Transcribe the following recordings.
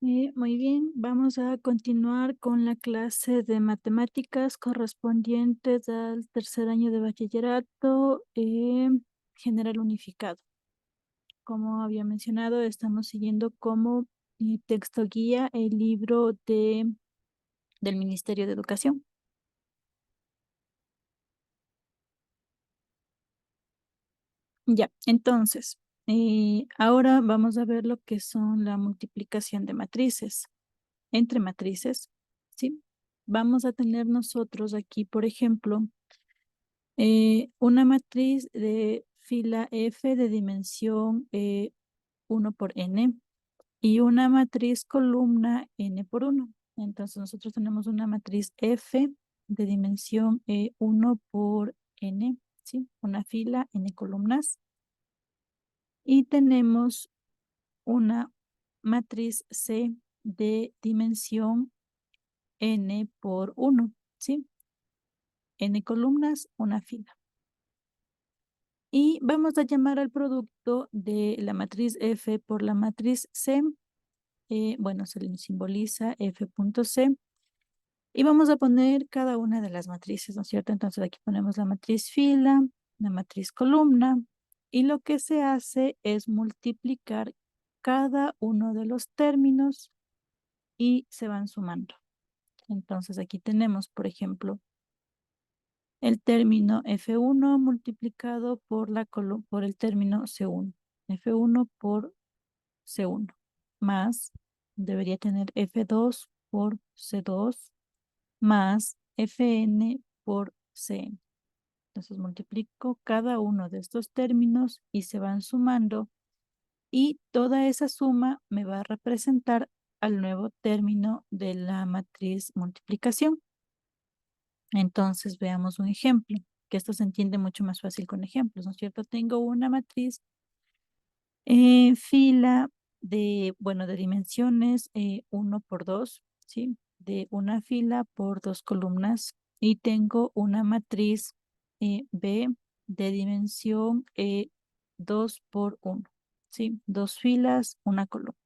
Muy bien, vamos a continuar con la clase de matemáticas correspondientes al tercer año de bachillerato general unificado. Como había mencionado, estamos siguiendo como texto guía el libro del Ministerio de Educación. Ya, entonces, ahora vamos a ver lo que son la multiplicación de matrices. Entre matrices, ¿sí? Vamos a tener nosotros aquí, por ejemplo, una matriz de fila F de dimensión 1 por n y una matriz columna n por 1. Entonces nosotros tenemos una matriz F de dimensión 1 por n, ¿sí? Una fila, n columnas. Y tenemos una matriz C de dimensión n por 1, ¿sí? N columnas, una fila. Y vamos a llamar al producto de la matriz F por la matriz C. Bueno, se le simboliza F.C. Y vamos a poner cada una de las matrices, ¿no es cierto? Entonces aquí ponemos la matriz fila, la matriz columna. Y lo que se hace es multiplicar cada uno de los términos y se van sumando. Entonces aquí tenemos, por ejemplo, el término F1 multiplicado por el término C1. F1 por C1 más, debería tener F2 por C2 más Fn por Cn. Entonces multiplico cada uno de estos términos y se van sumando y toda esa suma me va a representar al nuevo término de la matriz multiplicación. Entonces veamos un ejemplo, que esto se entiende mucho más fácil con ejemplos, ¿no es cierto? Tengo una matriz fila de, bueno, de dimensiones 1 por 2, ¿sí? De una fila por 2 columnas y tengo una matriz B de dimensión 2 por 1, ¿sí? 2 filas, una columna.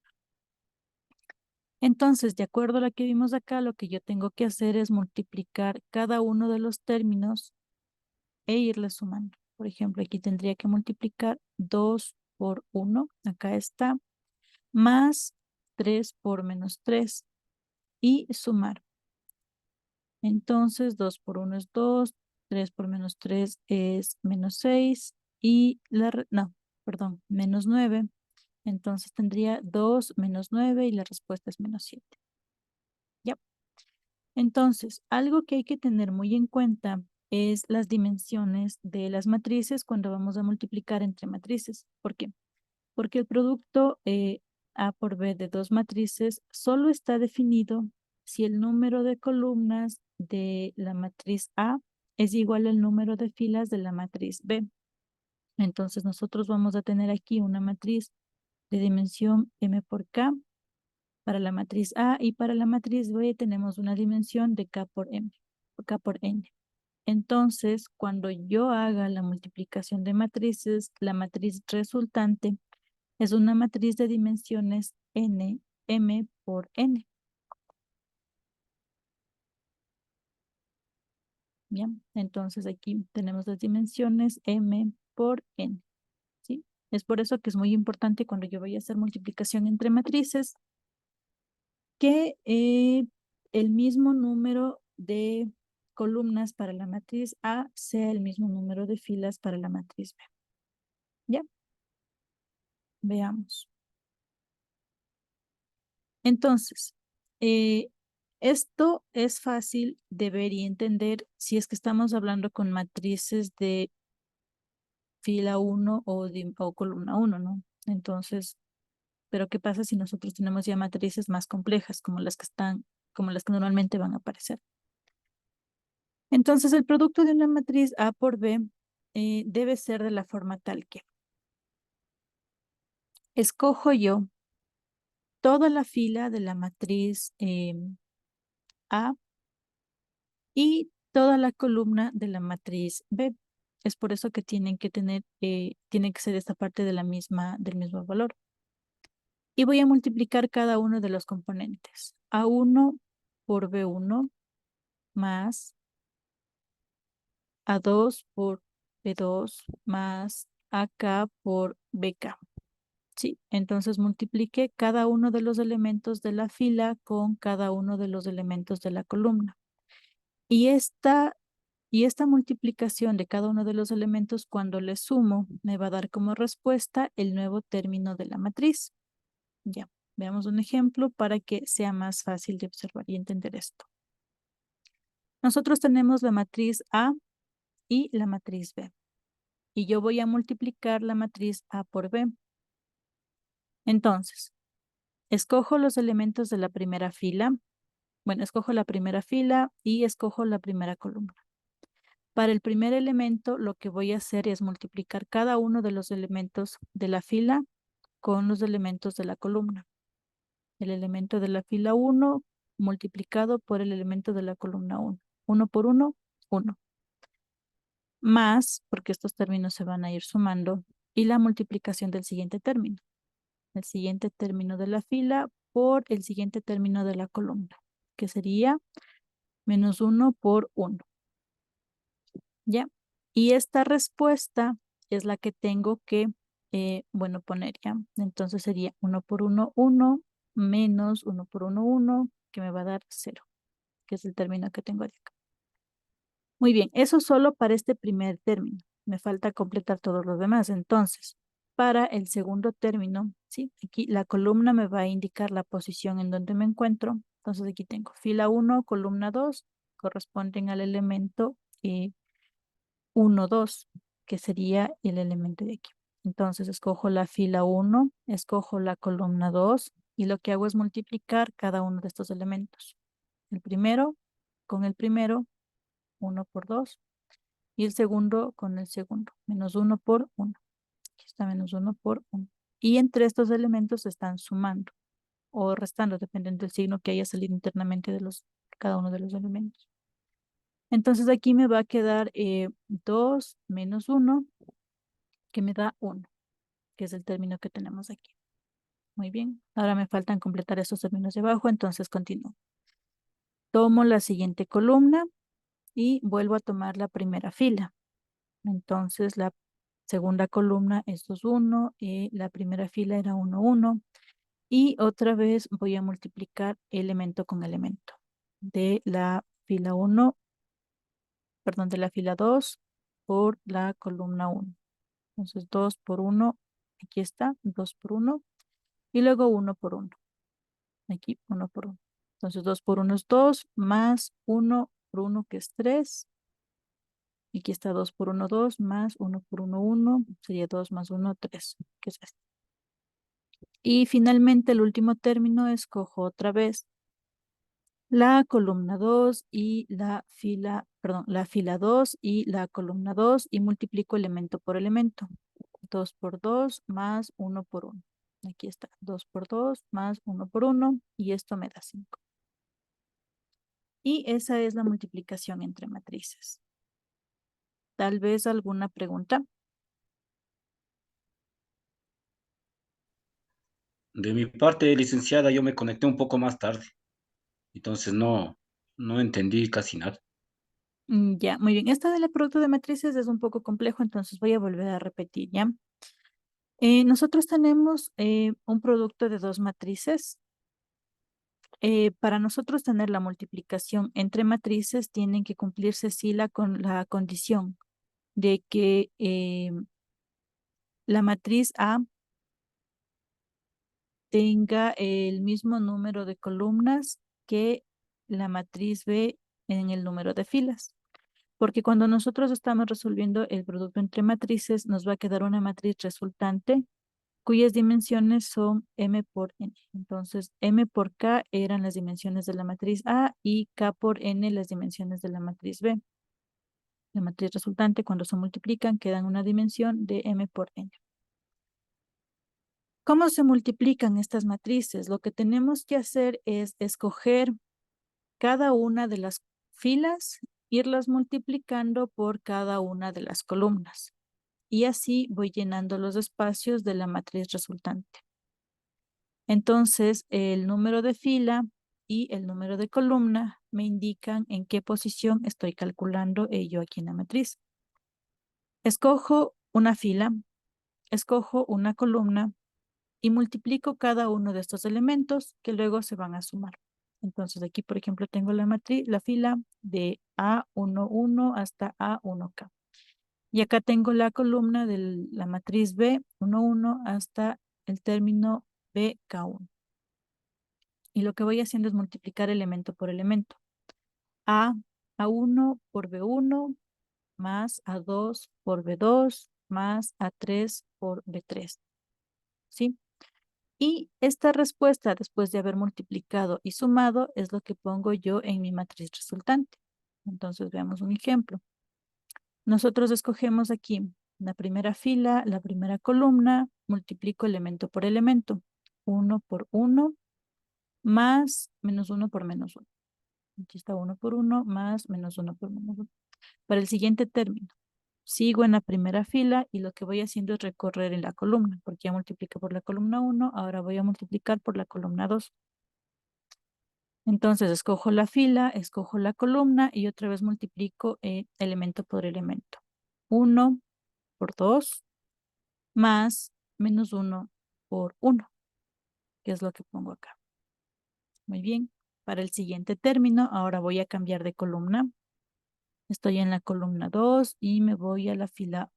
Entonces, de acuerdo a lo que vimos acá, lo que yo tengo que hacer es multiplicar cada uno de los términos e irle sumando. Por ejemplo, aquí tendría que multiplicar 2 por 1, acá está, más 3 por menos 3 y sumar. Entonces, 2 por 1 es 2, 3 por menos 3 es menos 6 y no, perdón, menos 9. Entonces tendría 2 menos 9 y la respuesta es menos 7. Ya. Entonces, algo que hay que tener muy en cuenta es las dimensiones de las matrices cuando vamos a multiplicar entre matrices. ¿Por qué? Porque el producto A por B de dos matrices solo está definido si el número de columnas de la matriz A es igual al número de filas de la matriz B. Entonces nosotros vamos a tener aquí una matriz de dimensión M por K para la matriz A y para la matriz B tenemos una dimensión de K por M, K por N. Entonces, cuando yo haga la multiplicación de matrices, la matriz resultante es una matriz de dimensiones n, m por n. Bien, entonces aquí tenemos las dimensiones m por n, ¿sí? Es por eso que es muy importante cuando yo voy a hacer multiplicación entre matrices que el mismo número de columnas para la matriz A sea el mismo número de filas para la matriz B. ¿Ya? Veamos. Entonces, esto es fácil de ver y entender si es que estamos hablando con matrices de fila 1 o columna 1, ¿no? Entonces, pero ¿qué pasa si nosotros tenemos ya matrices más complejas como las que están, como las que normalmente van a aparecer? Entonces, el producto de una matriz A por B debe ser de la forma tal que escojo yo toda la fila de la matriz A y toda la columna de la matriz B. Es por eso que tienen que tener, tiene que ser esta parte de del mismo valor. Y voy a multiplicar cada uno de los componentes. A1 por B1 más A2 por B2 más AK por BK. Sí, entonces multiplique cada uno de los elementos de la fila con cada uno de los elementos de la columna. Y esta multiplicación de cada uno de los elementos, cuando le sumo, me va a dar como respuesta el nuevo término de la matriz. Ya, veamos un ejemplo para que sea más fácil de observar y entender esto. Nosotros tenemos la matriz A y la matriz B. Y yo voy a multiplicar la matriz A por B. Entonces, escojo los elementos de la primera fila. Bueno, escojo la primera fila y escojo la primera columna. Para el primer elemento, lo que voy a hacer es multiplicar cada uno de los elementos de la fila con los elementos de la columna. El elemento de la fila 1 multiplicado por el elemento de la columna 1. 1 por 1, 1. Más, porque estos términos se van a ir sumando, y la multiplicación del siguiente término. El siguiente término de la fila por el siguiente término de la columna, que sería menos 1 por 1. ¿Ya? Y esta respuesta es la que tengo que, bueno, poner, ¿ya? Entonces sería 1 por 1, 1, menos 1 por 1, 1, que me va a dar 0, que es el término que tengo de acá. Muy bien, eso solo para este primer término. Me falta completar todos los demás. Entonces, para el segundo término, ¿sí? Aquí la columna me va a indicar la posición en donde me encuentro. Entonces aquí tengo fila 1, columna 2, corresponden al elemento 1, 2, que sería el elemento de aquí. Entonces escojo la fila 1, escojo la columna 2 y lo que hago es multiplicar cada uno de estos elementos. El primero con el primero, 1 por 2, y el segundo con el segundo, menos 1 por 1. Aquí está menos 1 por 1. Y entre estos elementos se están sumando o restando, dependiendo del signo que haya salido internamente de cada uno de los elementos. Entonces aquí me va a quedar 2 menos 1, que me da 1, que es el término que tenemos aquí. Muy bien, ahora me faltan completar estos términos de abajo, entonces continúo. Tomo la siguiente columna y vuelvo a tomar la primera fila. Entonces la segunda columna es 2, 1, y la primera fila era 1, 1. Y otra vez voy a multiplicar elemento con elemento. De la fila 1, perdón, de la fila 2 por la columna 1. Entonces 2 por 1, aquí está, 2 por 1. Y luego 1 por 1. Aquí 1 por 1. Entonces 2 por 1 es 2, más 1 por 1 que es 3. Y aquí está 2 por 1, 2, más 1 por 1, 1. Sería 2 más 1, 3, que es este. Y finalmente el último término, escojo otra vez la columna 2 y la fila, perdón, la fila 2 y la columna 2 y multiplico elemento por elemento. 2 por 2 más 1 por 1. Aquí está, 2 por 2 más 1 por 1 y esto me da 5. Y esa es la multiplicación entre matrices. Tal vez alguna pregunta. De mi parte, licenciada, yo me conecté un poco más tarde, entonces no entendí casi nada. Ya, muy bien. Esta del producto de matrices es un poco complejo, entonces voy a volver a repetir, ¿ya? Nosotros tenemos un producto de dos matrices. Para nosotros tener la multiplicación entre matrices, tienen que cumplirse sí con la condición de que la matriz A tenga el mismo número de columnas que la matriz B en el número de filas. Porque cuando nosotros estamos resolviendo el producto entre matrices, nos va a quedar una matriz resultante cuyas dimensiones son m por n. Entonces, m por k eran las dimensiones de la matriz A y k por n las dimensiones de la matriz B. La matriz resultante, cuando se multiplican, quedan una dimensión de m por n. ¿Cómo se multiplican estas matrices? Lo que tenemos que hacer es escoger cada una de las filas, irlas multiplicando por cada una de las columnas. Y así voy llenando los espacios de la matriz resultante. Entonces, el número de fila y el número de columna me indican en qué posición estoy calculando yo aquí en la matriz. Escojo una fila, escojo una columna y multiplico cada uno de estos elementos que luego se van a sumar. Entonces aquí, por ejemplo, tengo la matriz, la fila de A11 hasta A1K. Y acá tengo la columna de la matriz B11 hasta el término BK1. Y lo que voy haciendo es multiplicar elemento por elemento. A1 por B1 más A2 por B2 más A3 por B3. ¿Sí? Y esta respuesta, después de haber multiplicado y sumado, es lo que pongo yo en mi matriz resultante. Entonces, veamos un ejemplo. Nosotros escogemos aquí la primera fila, la primera columna, multiplico elemento por elemento. 1 por 1 más menos 1 por menos 1. Aquí está 1 por 1 más menos 1 por menos 1. Para el siguiente término, sigo en la primera fila y lo que voy haciendo es recorrer en la columna, porque ya multipliqué por la columna 1, ahora voy a multiplicar por la columna 2. Entonces escojo la fila, escojo la columna y otra vez multiplico elemento por elemento. 1 por 2 más menos 1 por 1, que es lo que pongo acá. Muy bien. Para el siguiente término, ahora voy a cambiar de columna. Estoy en la columna 2 y me voy a la fila,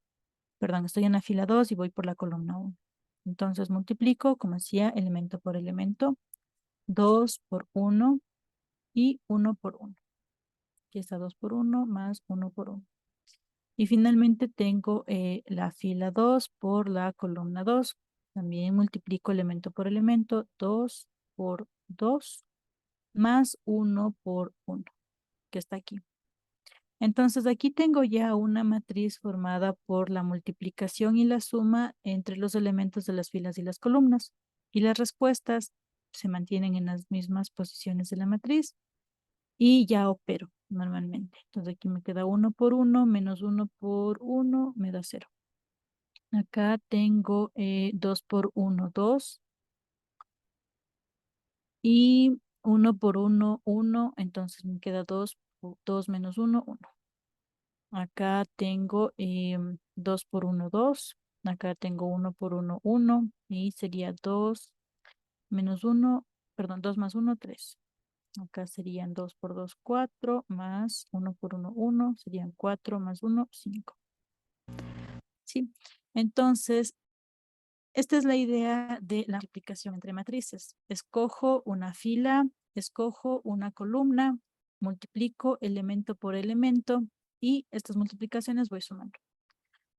perdón, estoy en la fila 2 y voy por la columna 1. Entonces multiplico, como decía, elemento por elemento. 2 por 1 y 1 por 1. Aquí está 2 por 1 más 1 por 1. Y finalmente tengo la fila 2 por la columna 2. También multiplico elemento por elemento. 2 por 2 más 1 por 1, que está aquí. Entonces aquí tengo ya una matriz formada por la multiplicación y la suma entre los elementos de las filas y las columnas. Y las respuestas se mantienen en las mismas posiciones de la matriz y ya opero normalmente. Entonces aquí me queda 1 por 1 menos 1 por 1 me da 0. Acá tengo 2 por 1, 2. Y 1 por 1, 1. Entonces me queda 2, 2 menos 1, 1. Acá tengo 2 por 1, 2. Acá tengo 1 por 1, 1. Y sería 2 menos 1, perdón, 2 más 1, 3. Acá serían 2 por 2, 4, más 1 por 1, 1. Serían 4 más 1, 5. ¿Sí? Entonces, esta es la idea de la multiplicación entre matrices. Escojo una fila, escojo una columna, multiplico elemento por elemento y estas multiplicaciones voy sumando.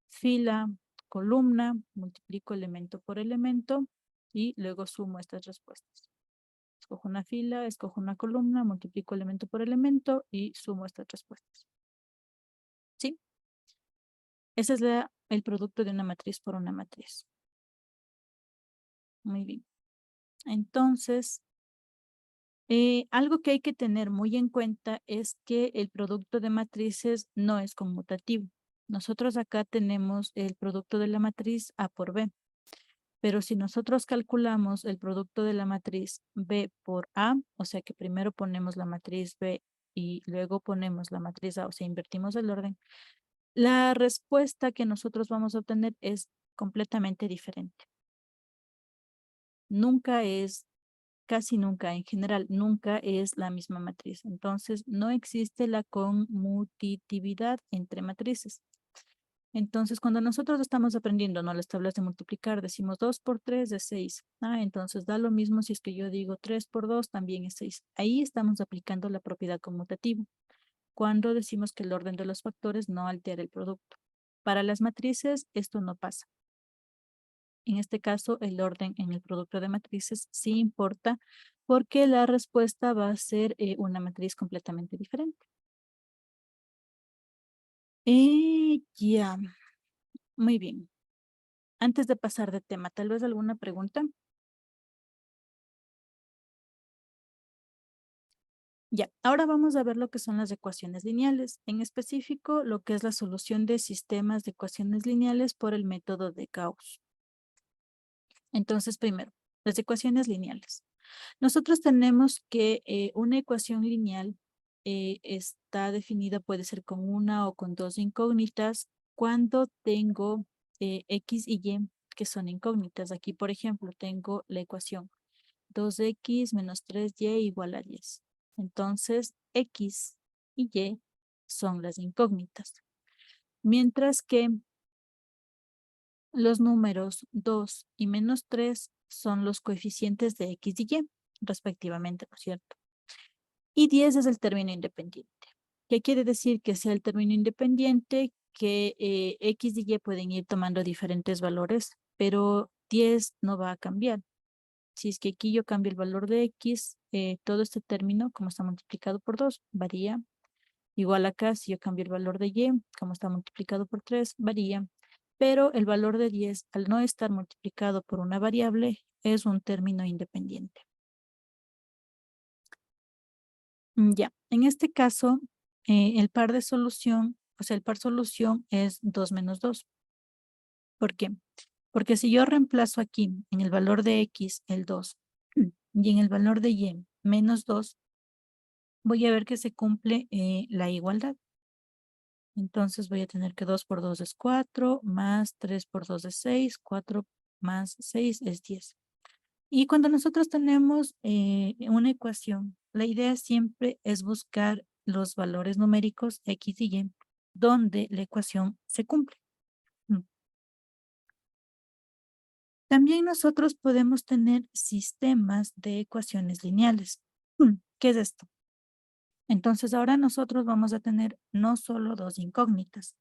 Fila, columna, multiplico elemento por elemento y luego sumo estas respuestas. Escojo una fila, escojo una columna, multiplico elemento por elemento y sumo estas respuestas. ¿Sí? Ese es el producto de una matriz por una matriz. Muy bien. Entonces, algo que hay que tener muy en cuenta es que el producto de matrices no es conmutativo. Nosotros acá tenemos el producto de la matriz A por B, pero si nosotros calculamos el producto de la matriz B por A, o sea que primero ponemos la matriz B y luego ponemos la matriz A, o sea, invertimos el orden, la respuesta que nosotros vamos a obtener es completamente diferente. Nunca es, casi nunca, en general, nunca es la misma matriz. Entonces, no existe la conmutatividad entre matrices. Entonces, cuando nosotros estamos aprendiendo, ¿no?, las tablas de multiplicar, decimos 2 por 3 es 6. Entonces da lo mismo si es que yo digo 3 por 2 también es 6. Ahí estamos aplicando la propiedad conmutativa, cuando decimos que el orden de los factores no altera el producto. Para las matrices, esto no pasa. En este caso, el orden en el producto de matrices sí importa porque la respuesta va a ser una matriz completamente diferente. Ya, muy bien. Antes de pasar de tema, ¿tal vez alguna pregunta? Ya, ahora vamos a ver lo que son las ecuaciones lineales, en específico lo que es la solución de sistemas de ecuaciones lineales por el método de Gauss. Entonces, primero, las ecuaciones lineales. Nosotros tenemos que una ecuación lineal está definida, puede ser con una o con dos incógnitas, cuando tengo X y Y que son incógnitas. Aquí, por ejemplo, tengo la ecuación 2x menos 3y igual a 10. Entonces, X y Y son las incógnitas. Mientras que los números 2 y menos 3 son los coeficientes de X y Y, respectivamente, ¿no es cierto? Y 10 es el término independiente. ¿Qué quiere decir? Que sea el término independiente, que X y Y pueden ir tomando diferentes valores, pero 10 no va a cambiar. Si es que aquí yo cambio el valor de X, todo este término, como está multiplicado por 2, varía. Igual acá, si yo cambio el valor de Y, como está multiplicado por 3, varía. Pero el valor de 10, al no estar multiplicado por una variable, es un término independiente. Ya, en este caso, el par de solución, o sea, el par solución es 2 menos 2. ¿Por qué? Porque si yo reemplazo aquí en el valor de X el 2 y en el valor de Y menos 2, voy a ver que se cumple la igualdad. Entonces voy a tener que 2 por 2 es 4, más 3 por 2 es 6, 4 más 6 es 10. Y cuando nosotros tenemos una ecuación, la idea siempre es buscar los valores numéricos X y Y, donde la ecuación se cumple. Mm. También nosotros podemos tener sistemas de ecuaciones lineales. ¿Qué es esto? Entonces ahora nosotros vamos a tener no solo dos incógnitas.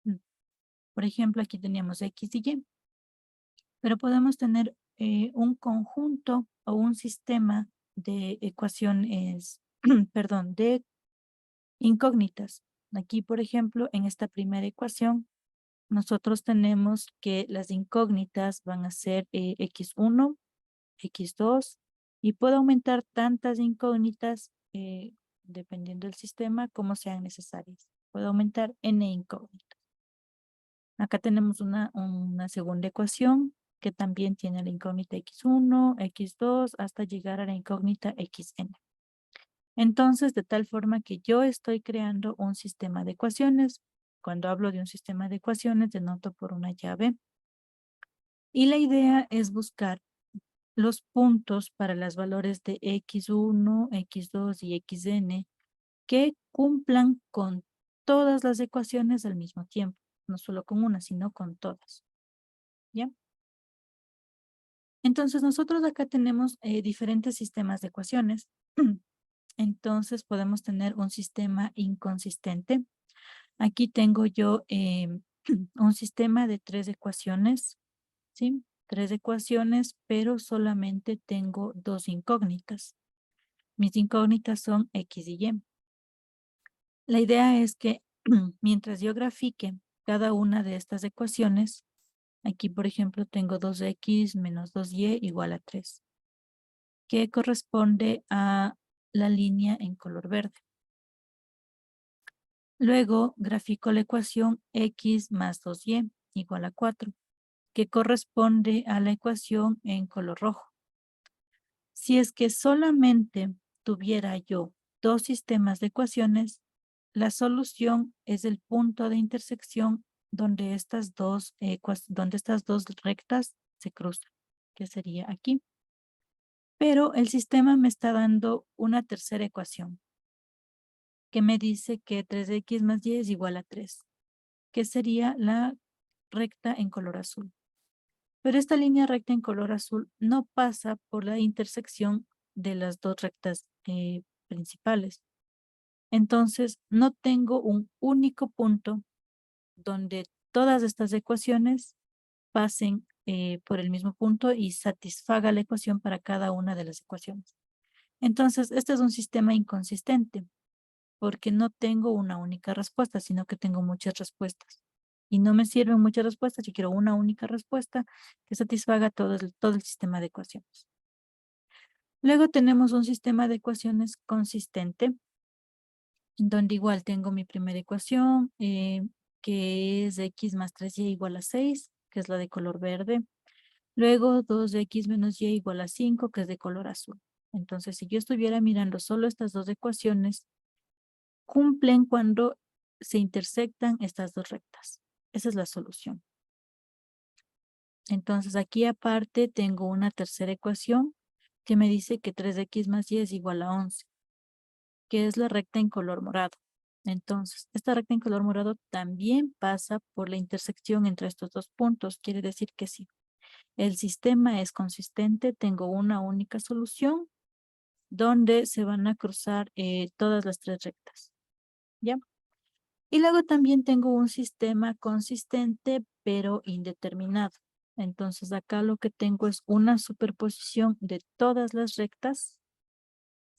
Mm. Por ejemplo, aquí teníamos X y Y, pero podemos tener un conjunto o un sistema de ecuaciones, perdón, de incógnitas. Aquí, por ejemplo, en esta primera ecuación, nosotros tenemos que las incógnitas van a ser x1, x2, y puedo aumentar tantas incógnitas dependiendo del sistema como sean necesarias. Puedo aumentar n incógnitas. Acá tenemos una segunda ecuación que también tiene la incógnita x1, x2, hasta llegar a la incógnita xn. Entonces, de tal forma que yo estoy creando un sistema de ecuaciones. Cuando hablo de un sistema de ecuaciones, denoto por una llave. Y la idea es buscar los puntos para los valores de x1, x2 y xn que cumplan con todas las ecuaciones al mismo tiempo. No solo con una, sino con todas. ¿Ya? Entonces, nosotros acá tenemos diferentes sistemas de ecuaciones. Entonces, podemos tener un sistema inconsistente. Aquí tengo yo un sistema de 3 ecuaciones, ¿sí? 3 ecuaciones, pero solamente tengo 2 incógnitas. Mis incógnitas son X y Y. La idea es que mientras yo grafique cada una de estas ecuaciones, aquí, por ejemplo, tengo 2x menos 2y igual a 3, que corresponde a la línea en color verde. Luego grafico la ecuación x más 2y igual a 4, que corresponde a la ecuación en color rojo. Si es que solamente tuviera yo dos sistemas de ecuaciones, la solución es el punto de intersección donde donde estas dos rectas se cruzan, que sería aquí. Pero el sistema me está dando una tercera ecuación, que me dice que 3x más y es igual a 3, que sería la recta en color azul. Pero esta línea recta en color azul no pasa por la intersección de las dos rectas principales. Entonces, no tengo un único punto donde todas estas ecuaciones pasen por el mismo punto y satisfaga la ecuación para cada una de las ecuaciones. Entonces, este es un sistema inconsistente porque no tengo una única respuesta, sino que tengo muchas respuestas. Y no me sirven muchas respuestas, yo quiero una única respuesta que satisfaga todo el sistema de ecuaciones. Luego tenemos un sistema de ecuaciones consistente, en donde igual tengo mi primera ecuación, que es x más 3y igual a 6, que es la de color verde. Luego 2x menos y igual a 5, que es de color azul. Entonces, si yo estuviera mirando solo estas dos ecuaciones, cumplen cuando se intersectan estas dos rectas. Esa es la solución. Entonces, aquí aparte tengo una tercera ecuación que me dice que 3x más y es igual a 11, que es la recta en color morado. Entonces, esta recta en color morado también pasa por la intersección entre estos dos puntos. Quiere decir que sí, el sistema es consistente, tengo una única solución donde se van a cruzar todas las tres rectas. ¿Ya? Y luego también tengo un sistema consistente, pero indeterminado. Entonces acá lo que tengo es una superposición de todas las rectas.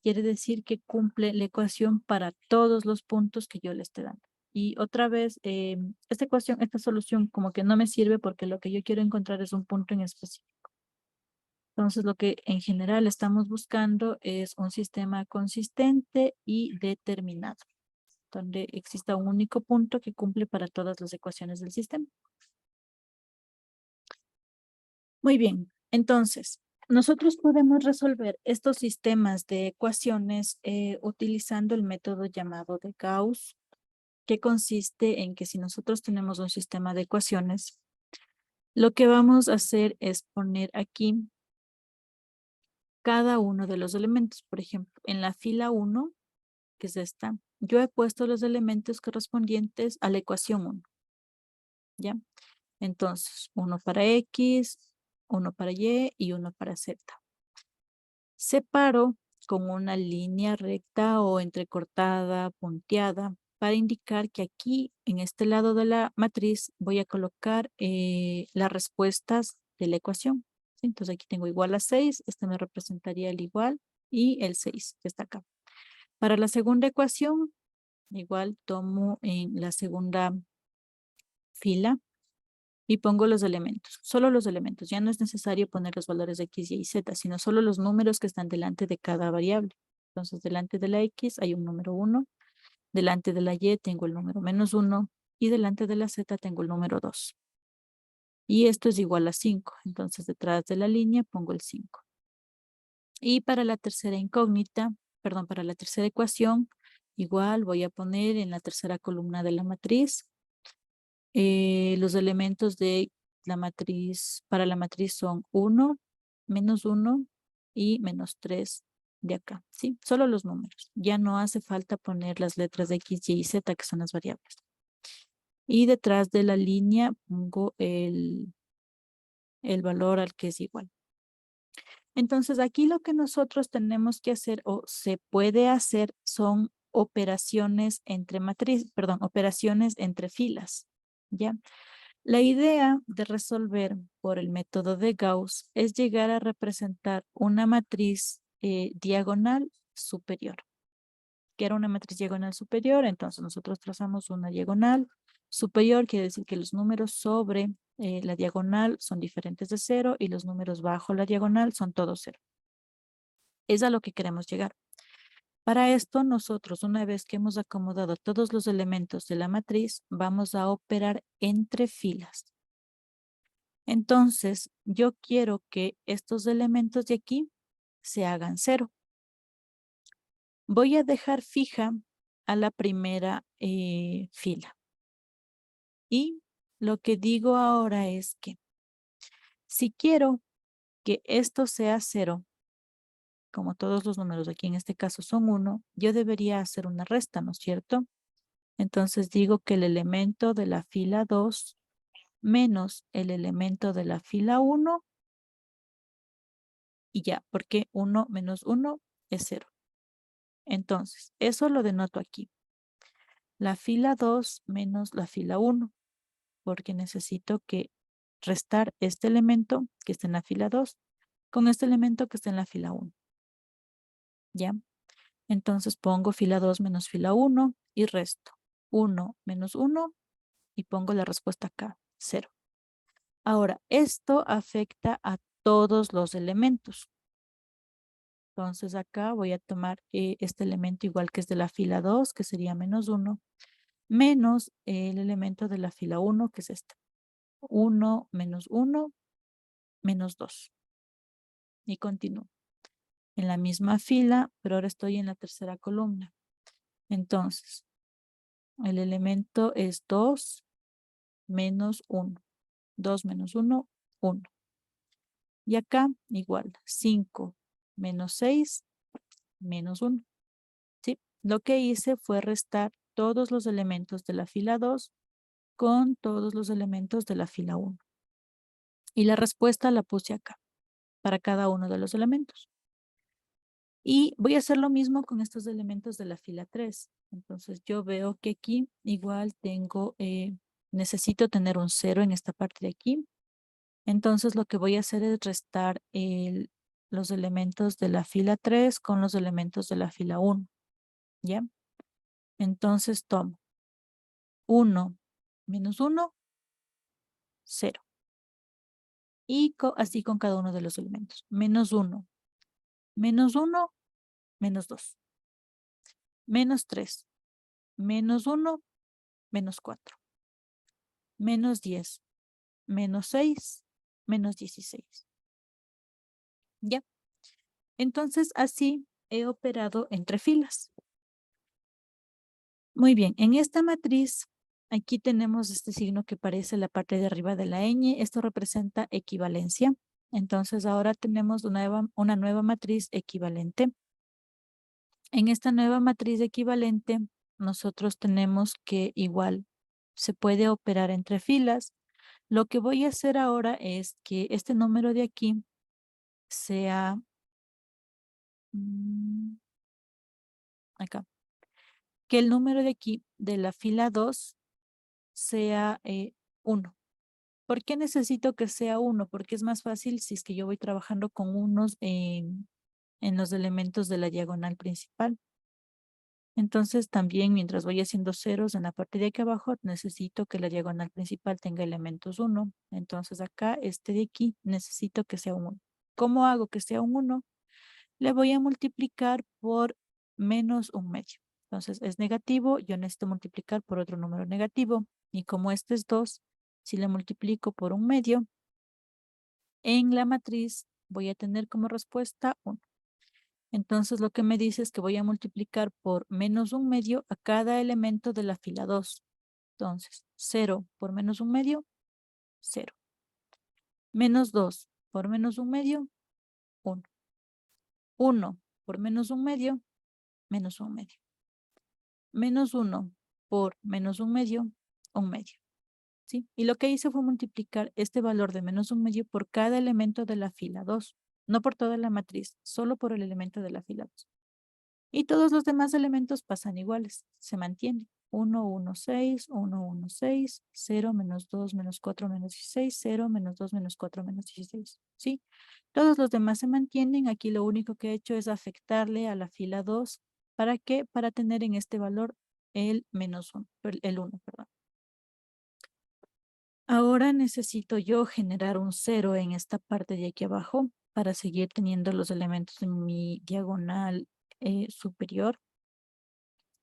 Quiere decir que cumple la ecuación para todos los puntos que yo le esté dando. Y otra vez, esta ecuación, esta solución como que no me sirve porque lo que yo quiero encontrar es un punto en específico. Entonces lo que en general estamos buscando es un sistema consistente y determinado, donde exista un único punto que cumple para todas las ecuaciones del sistema. Muy bien, entonces, nosotros podemos resolver estos sistemas de ecuaciones utilizando el método llamado de Gauss, que consiste en que si nosotros tenemos un sistema de ecuaciones, lo que vamos a hacer es poner aquí cada uno de los elementos. Por ejemplo, en la fila 1, que es esta, yo he puesto los elementos correspondientes a la ecuación 1, ¿ya? Entonces, uno para X, uno para Y y uno para Z. Separo con una línea recta o entrecortada, punteada, para indicar que aquí, en este lado de la matriz, voy a colocar las respuestas de la ecuación. ¿Sí? Entonces aquí tengo igual a 6, este me representaría el igual y el 6 que está acá. Para la segunda ecuación, igual tomo en la segunda fila y pongo los elementos, solo los elementos. Ya no es necesario poner los valores de X, Y y Z, sino solo los números que están delante de cada variable. Entonces, delante de la X hay un número 1, delante de la Y tengo el número -1 y delante de la Z tengo el número 2. Y esto es igual a 5. Entonces, detrás de la línea pongo el 5. Y para la tercera incógnita, perdón, para la tercera ecuación, igual voy a poner en la tercera columna de la matriz los elementos de la matriz, para la matriz son 1, -1 y -3 de acá, ¿sí? Solo los números. Ya no hace falta poner las letras de X, Y y Z, que son las variables. Y detrás de la línea pongo el valor al que es igual. Entonces, aquí lo que nosotros tenemos que hacer o se puede hacer son operaciones entre matriz, perdón, operaciones entre filas, ¿ya? La idea de resolver por el método de Gauss es llegar a representar una matriz diagonal superior. Que era una matriz diagonal superior, entonces nosotros trazamos una diagonal superior, quiere decir que los números sobre la diagonal son diferentes de 0 y los números bajo la diagonal son todos 0. Es a lo que queremos llegar. Para esto, nosotros, una vez que hemos acomodado todos los elementos de la matriz, vamos a operar entre filas. Entonces, yo quiero que estos elementos de aquí se hagan 0. Voy a dejar fija a la primera fila. Y lo que digo ahora es que si quiero que esto sea 0, como todos los números aquí en este caso son 1, yo debería hacer una resta, ¿no es cierto? Entonces digo que el elemento de la fila 2 menos el elemento de la fila 1 y ya, porque 1 menos 1 es 0. Entonces, eso lo denoto aquí. La fila 2 menos la fila 1, porque necesito que restar este elemento que está en la fila 2 con este elemento que está en la fila 1. ¿Ya? Entonces pongo fila 2 menos fila 1 y resto. 1 menos 1 y pongo la respuesta acá, 0. Ahora, esto afecta a todos los elementos. Entonces acá voy a tomar este elemento igual que es de la fila 2, que sería -1, menos el elemento de la fila 1, que es este. 1 menos 1 menos 2. Y continúo. En la misma fila, pero ahora estoy en la tercera columna. Entonces, el elemento es 2 menos 1. 2 menos 1, 1. Y acá igual, 5 menos 6 menos 1. ¿Sí? Lo que hice fue restar todos los elementos de la fila 2 con todos los elementos de la fila 1. Y la respuesta la puse acá, para cada uno de los elementos. Y voy a hacer lo mismo con estos elementos de la fila 3. Entonces yo veo que aquí igual tengo, necesito tener un 0 en esta parte de aquí. Entonces lo que voy a hacer es restar los elementos de la fila 3 con los elementos de la fila 1. ¿Ya? Entonces tomo 1 menos 1, 0. Y así con cada uno de los elementos. Menos 1, menos 1, menos 2. Menos 3, menos 1, menos 4. Menos 10, menos 6, menos 16. ¿Ya? Entonces así he operado entre filas. Muy bien, en esta matriz, aquí tenemos este signo que parece la parte de arriba de la ñ. Esto representa equivalencia. Entonces ahora tenemos una nueva matriz equivalente. En esta nueva matriz equivalente, nosotros tenemos que igual se puede operar entre filas. Lo que voy a hacer ahora es que este número de aquí sea acá, que el número de aquí de la fila 2 sea 1. ¿Por qué necesito que sea 1? Porque es más fácil si es que yo voy trabajando con unos en los elementos de la diagonal principal. Entonces también mientras voy haciendo ceros en la parte de aquí abajo, necesito que la diagonal principal tenga elementos 1. Entonces acá, este de aquí, necesito que sea un 1. ¿Cómo hago que sea un 1? Le voy a multiplicar por menos un medio. Entonces es negativo, yo necesito multiplicar por otro número negativo. Y como este es 2, si le multiplico por un medio, en la matriz voy a tener como respuesta 1. Entonces lo que me dice es que voy a multiplicar por menos un medio a cada elemento de la fila 2. Entonces 0 por menos un medio, 0. Menos 2 por menos un medio, 1. 1 por menos un medio, menos un medio. Menos 1 por menos un medio. ¿Sí? Y lo que hice fue multiplicar este valor de menos un medio por cada elemento de la fila 2. No por toda la matriz, solo por el elemento de la fila 2. Y todos los demás elementos pasan iguales, se mantienen. 1, 1, 6, 1, 1, 6, 0, menos 2, menos 4, menos 16, 0, menos 2, menos 4, menos 16. ¿Sí? Todos los demás se mantienen. Aquí lo único que he hecho es afectarle a la fila 2. ¿Para qué? Para tener en este valor el menos 1, el 1, perdón. Ahora necesito yo generar un 0 en esta parte de aquí abajo para seguir teniendo los elementos en mi diagonal superior.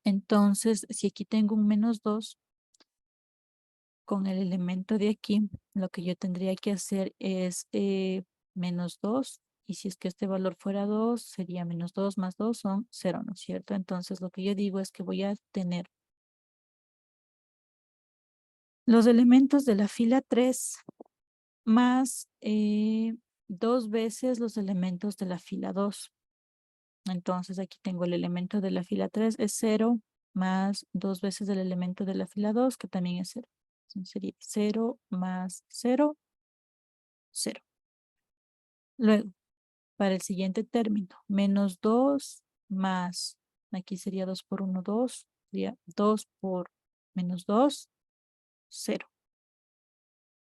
Entonces, si aquí tengo un menos 2, con el elemento de aquí, lo que yo tendría que hacer es menos 2. Y si es que este valor fuera 2, sería menos 2 más 2 son 0, ¿no es cierto? Entonces, lo que yo digo es que voy a tener los elementos de la fila 3 más 2 veces los elementos de la fila 2. Entonces, aquí tengo el elemento de la fila 3 es 0 más 2 veces el elemento de la fila 2, que también es 0. Entonces, sería 0 más 0, 0. Luego, para el siguiente término, menos 2 más, aquí sería 2 por 1, 2, sería 2 por menos 2, 0.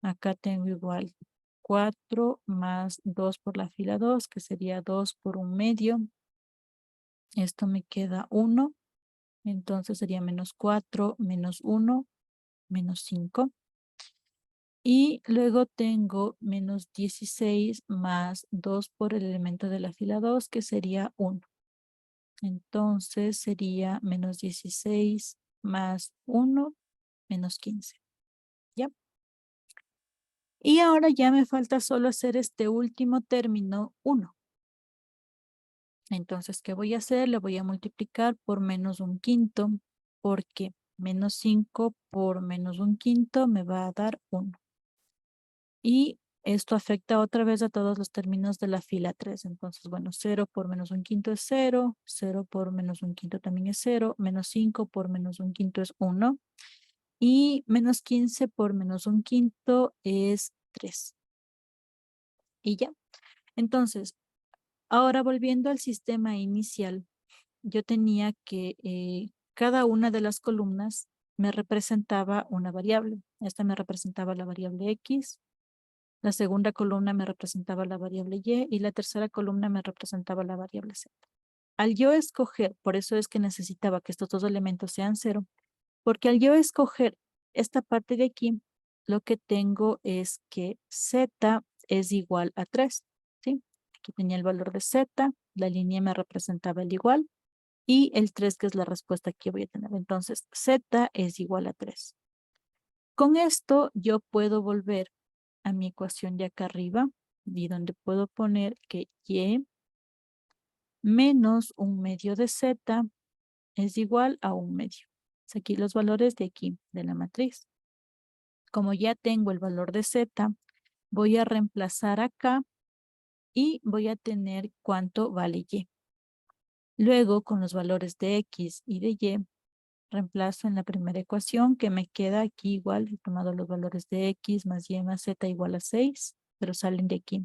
Acá tengo igual 4 más 2 por la fila 2, que sería 2 por un medio. Esto me queda 1. Entonces sería menos 4, menos 1, menos 5. Y luego tengo menos 16 más 2 por el elemento de la fila 2, que sería 1. Entonces sería menos 16 más 1, menos 15. ¿Ya? Y ahora ya me falta solo hacer este último término 1. Entonces, ¿qué voy a hacer? Le voy a multiplicar por menos un quinto, porque menos 5 por menos un quinto me va a dar 1. Y esto afecta otra vez a todos los términos de la fila 3. Entonces, bueno, 0 por menos un quinto es 0, 0 por menos un quinto también es 0, menos 5 por menos un quinto es 1, y menos 15 por menos un quinto es 3. Y ya. Entonces, ahora volviendo al sistema inicial, yo tenía que cada una de las columnas me representaba una variable. Esta me representaba la variable X, la segunda columna me representaba la variable Y la tercera columna me representaba la variable Z. Al yo escoger, por eso es que necesitaba que estos dos elementos sean 0, porque al yo escoger esta parte de aquí, lo que tengo es que Z es igual a 3, ¿sí? Aquí tenía el valor de Z, la línea me representaba el igual, y el 3, que es la respuesta que voy a tener. Entonces, Z es igual a 3. Con esto yo puedo volver a mi ecuación de acá arriba, y donde puedo poner que Y menos un medio de Z es igual a un medio. Aquí los valores de aquí, de la matriz. Como ya tengo el valor de Z, voy a reemplazar acá y voy a tener cuánto vale Y. Luego, con los valores de X y de Y, reemplazo en la primera ecuación, que me queda aquí igual. He tomado los valores de X más Y más Z igual a 6, pero salen de aquí.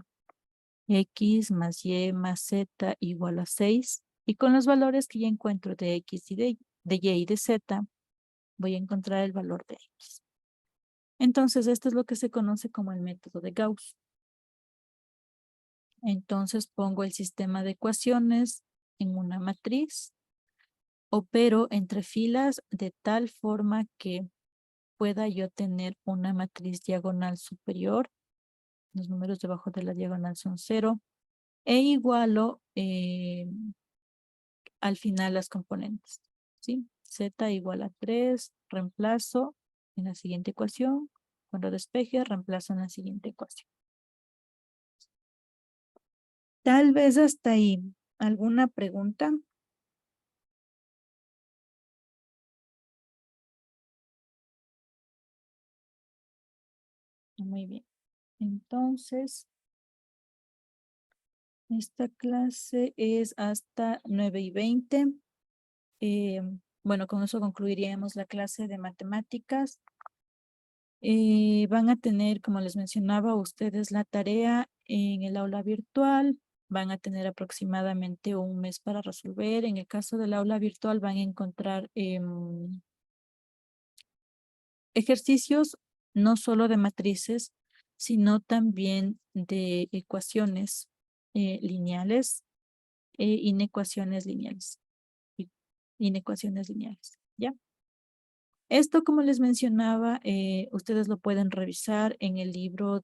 X más Y más Z igual a 6. Y con los valores que ya encuentro de X y de Y y de Z, voy a encontrar el valor de X. Entonces, esto es lo que se conoce como el método de Gauss. Entonces, pongo el sistema de ecuaciones en una matriz, opero entre filas de tal forma que pueda yo tener una matriz diagonal superior. Los números debajo de la diagonal son 0. E igualo al final las componentes, ¿sí? Z igual a 3, reemplazo en la siguiente ecuación. Cuando despeje, reemplazo en la siguiente ecuación. Tal vez hasta ahí. ¿Alguna pregunta? Muy bien. Entonces, esta clase es hasta 9:20. Bueno, con eso concluiríamos la clase de matemáticas. Van a tener, como les mencionaba, ustedes la tarea en el aula virtual. Van a tener aproximadamente un mes para resolver. En el caso del aula virtual van a encontrar ejercicios no solo de matrices, sino también de ecuaciones lineales e inecuaciones lineales. Inecuaciones lineales, ¿ya? Esto, como les mencionaba, ustedes lo pueden revisar en el libro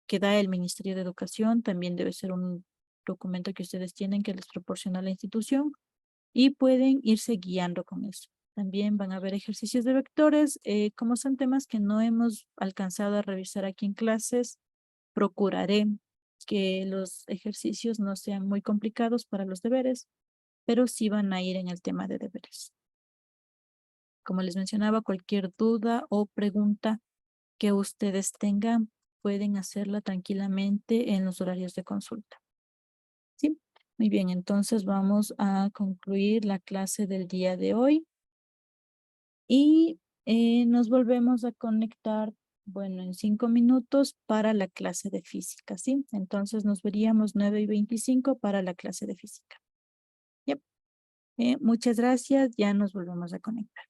que da el Ministerio de Educación. También debe ser un documento que ustedes tienen que les proporciona la institución y pueden irse guiando con eso. También van a haber ejercicios de vectores. Como son temas que no hemos alcanzado a revisar aquí en clases, procuraré que los ejercicios no sean muy complicados para los deberes, pero sí van a ir en el tema de deberes. Como les mencionaba, cualquier duda o pregunta que ustedes tengan, pueden hacerla tranquilamente en los horarios de consulta. ¿Sí? Muy bien, entonces vamos a concluir la clase del día de hoy y nos volvemos a conectar, bueno, en 5 minutos para la clase de física, ¿sí? Entonces nos veríamos 9:25 para la clase de física. Yep. Muchas gracias, ya nos volvemos a conectar.